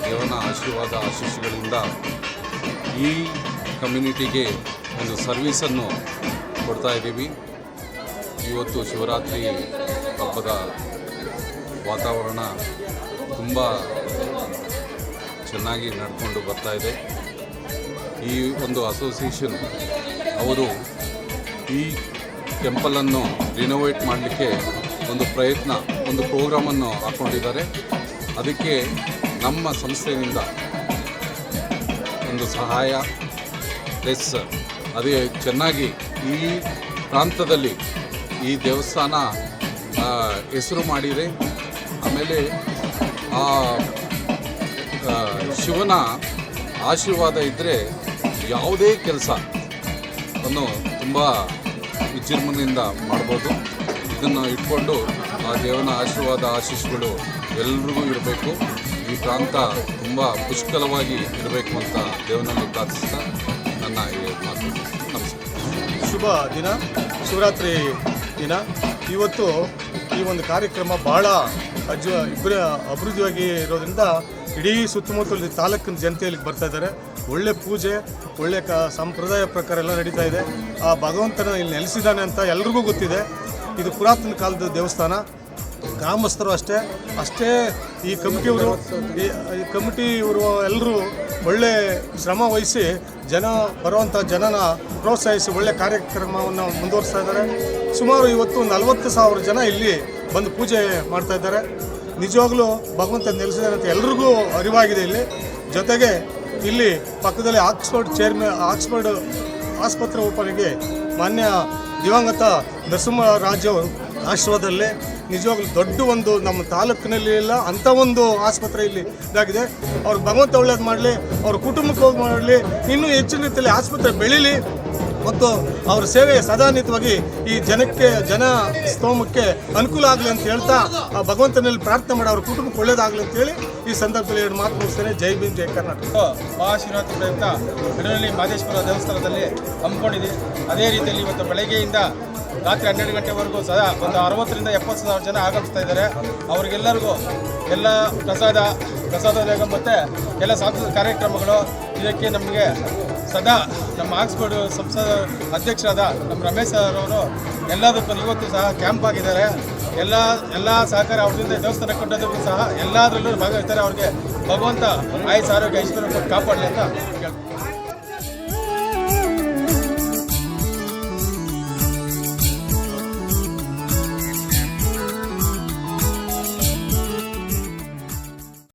ದೇವನ ಆಶೀರ್ವಾದ ಆಶೀಸ್ಸುಗಳಿಂದ ಈ ಕಮ್ಯುನಿಟಿಗೆ ಒಂದು ಸರ್ವೀಸನ್ನು ಕೊಡ್ತಾ ಇದ್ದೀವಿ. ಇವತ್ತು ಶಿವರಾತ್ರಿ ಹಬ್ಬದ ವಾತಾವರಣ ತುಂಬ ಚೆನ್ನಾಗಿ ನಡ್ಕೊಂಡು ಬರ್ತಾ ಇದೆ. ಈ ಒಂದು ಅಸೋಸಿಯೇಷನ್ ಅವರು ಈ ಟೆಂಪಲನ್ನು ರಿನೋವೇಟ್ ಮಾಡಲಿಕ್ಕೆ ಒಂದು ಪ್ರೋಗ್ರಾಮನ್ನು ಹಾಕ್ಕೊಂಡಿದ್ದಾರೆ. ಅದಕ್ಕೆ ನಮ್ಮ ಸಂಸ್ಥೆಯಿಂದ ಒಂದು ಸಹಾಯ ಪ್ಲಸ್ ಅದೇ ಚೆನ್ನಾಗಿ ಈ ಪ್ರಾಂತದಲ್ಲಿ ಈ ದೇವಸ್ಥಾನ ಹೆಸರು ಮಾಡಿದೆ. ಆಮೇಲೆ ಆ ಶಿವನ ಆಶೀರ್ವಾದ ಇದ್ದರೆ ಯಾವುದೇ ಕೆಲಸ ಅನ್ನು ತುಂಬ ವಿಜೃಂಭಣೆಯಿಂದ ಮಾಡ್ಬೋದು. ಇದನ್ನು ಇಟ್ಕೊಂಡು ಆ ದೇವನ ಆಶೀರ್ವಾದ ಆಶೀಸ್ಸುಗಳು ಎಲ್ರಿಗೂ ಇರಬೇಕು. ಈ ಪ್ರಾಂತ ತುಂಬ ಪುಷ್ಕಲವಾಗಿ ಇರಬೇಕು ಅಂತ ದೇವನಲ್ಲಿ ಪ್ರಾರ್ಥಿಸ್ತಾ ನನ್ನ ಮಾತು ನಮಸ್ಕಾರ. ಶುಭ ದಿನ, ಶಿವರಾತ್ರಿ ದಿನ. ಇವತ್ತು ಈ ಒಂದು ಕಾರ್ಯಕ್ರಮ ಭಾಳ ಅಭಿವೃದ್ಧಿಯಾಗಿ ಇರೋದ್ರಿಂದ ಇಡೀ ಸುತ್ತಮುತ್ತಲ ತಾಲೂಕಿನ ಜನತೆಯಲ್ಲಿ ಬರ್ತಾ ಇದ್ದಾರೆ. ಒಳ್ಳೆ ಪೂಜೆ, ಒಳ್ಳೆ ಸಂಪ್ರದಾಯ ಪ್ರಕಾರ ಎಲ್ಲ ನಡೀತಾ ಇದೆ. ಆ ಭಗವಂತನ ಇಲ್ಲಿ ನೆಲೆಸಿದ್ದಾನೆ ಅಂತ ಎಲ್ರಿಗೂ ಗೊತ್ತಿದೆ. ಇದು ಪುರಾತನ ಕಾಲದ ದೇವಸ್ಥಾನ. ಗ್ರಾಮಸ್ಥರು ಅಷ್ಟೇ ಈ ಕಮಿಟಿಯವರು ಎಲ್ಲರೂ ಒಳ್ಳೆ ಶ್ರಮ ವಹಿಸಿ ಬರುವಂಥ ಜನನ ಪ್ರೋತ್ಸಾಹಿಸಿ ಒಳ್ಳೆ ಕಾರ್ಯಕ್ರಮವನ್ನು ಮುಂದುವರಿಸ್ತಾ ಇದ್ದಾರೆ. ಸುಮಾರು ಇವತ್ತು 40,000 ಜನ ಇಲ್ಲಿ ಬಂದು ಪೂಜೆ ಮಾಡ್ತಾ ಇದ್ದಾರೆ. ನಿಜವಾಗ್ಲೂ ಭಗವಂತ ನೆಲೆಸಿದ್ದಾರೆ ಅಂತ ಎಲ್ರಿಗೂ ಅರಿವಾಗಿದೆ. ಇಲ್ಲಿ ಜೊತೆಗೆ ಇಲ್ಲಿ ಪಕ್ಕದಲ್ಲಿ ಆಕ್ಸ್ಫರ್ಡ್ ಆಸ್ಪತ್ರೆ ಓಪನಿಗೆ ಮಾನ್ಯ ದಿವಂಗತ ನರಸಿಂಹರಾಜು ಆಶ್ರಮದಲ್ಲಿ ನಿಜವಾಗ್ಲೂ ದೊಡ್ಡ ಒಂದು ನಮ್ಮ ತಾಲೂಕಿನಲ್ಲಿ ಇಲ್ಲ ಅಂಥ ಒಂದು ಆಸ್ಪತ್ರೆ ಇಲ್ಲಿ ಇದಾಗಿದೆ. ಅವ್ರಿಗೆ ಭಗವಂತ ಒಳ್ಳೇದು ಮಾಡಲಿ, ಅವ್ರ ಕುಟುಂಬಕ್ಕೆ ಹೋಗಿ ಮಾಡಲಿ, ಇನ್ನೂ ಹೆಚ್ಚಿನ ರೀತಿಯಲ್ಲಿ ಆಸ್ಪತ್ರೆ ಬೆಳೀಲಿ ಮತ್ತು ಅವರ ಸೇವೆ ಸದಾನಿತವಾಗಿ ಈ ಜನ ಸ್ತೋಮಕ್ಕೆ ಅನುಕೂಲ ಆಗಲಿ ಅಂತ ಹೇಳ್ತಾ ಆ ಭಗವಂತನಲ್ಲಿ ಪ್ರಾರ್ಥನೆ ಮಾಡಿ ಅವ್ರ ಕುಟುಂಬಕ್ಕೆ ಒಳ್ಳೇದಾಗಲಿ ಅಂತೇಳಿ ಈ ಸಂದರ್ಭದಲ್ಲಿ ಎರಡು ಮಾತು ಮುಗಿಸ್ತೇನೆ. ಜೈ ಭೀಮ್, ಜೈ ಕರ್ನಾಟಕ. ಮಹಾಶಿವರಾತ್ರಿ ಪ್ರಯುಕ್ತ ನಡುವಳ್ಳಿ ಮಹದೇಶ್ವರ ದೇವಸ್ಥಾನದಲ್ಲಿ ಹಮ್ಮಿಕೊಂಡಿದೆ. ಅದೇ ರೀತಿಯಲ್ಲಿ ಇವತ್ತು ಬೆಳಗ್ಗೆಯಿಂದ ರಾತ್ರಿ 12 ಗಂಟೆವರೆಗೂ ಸಹ ಒಂದು 60,000 ರಿಂದ 70,000 ಜನ ಆಗಮಿಸ್ತಾ ಇದ್ದಾರೆ. ಅವರಿಗೆಲ್ಲರಿಗೂ ಎಲ್ಲ ಪ್ರಸಾದ ಮತ್ತು ಎಲ್ಲ ಸಾಂಸ್ಕೃತಿಕ ಕಾರ್ಯಕ್ರಮಗಳು. ಇದಕ್ಕೆ ನಮಗೆ ಸದಾ ನಮ್ಮ ಆಕ್ಸ್ಫರ್ಡ್ ಸಂಸ್ಥಾದ ಅಧ್ಯಕ್ಷರಾದ ನಮ್ಮ ರಮೇಶ್ ಅವರವರು ಎಲ್ಲದಕ್ಕೂ ಇವತ್ತು ಸಹ ಕ್ಯಾಂಪ್ ಆಗಿದ್ದಾರೆ. ಎಲ್ಲ ಸಹಕಾರ ಅವರಿಂದ ದೇವಸ್ಥಾನ ಕೊಟ್ಟದಕ್ಕೂ ಸಹ ಎಲ್ಲದರಲ್ಲೂ ಭಾಗವಹಿಸ್ತಾರೆ. ಅವ್ರಿಗೆ ಭಗವಂತ ಆಯುಷ್ಯ ಆರೋಗ್ಯ ಐಶ್ವರ್ಯ ಕೊಟ್ಟು ಕಾಪಾಡಲಿ ಅಂತ ಕೇಳ್ತಾರೆ.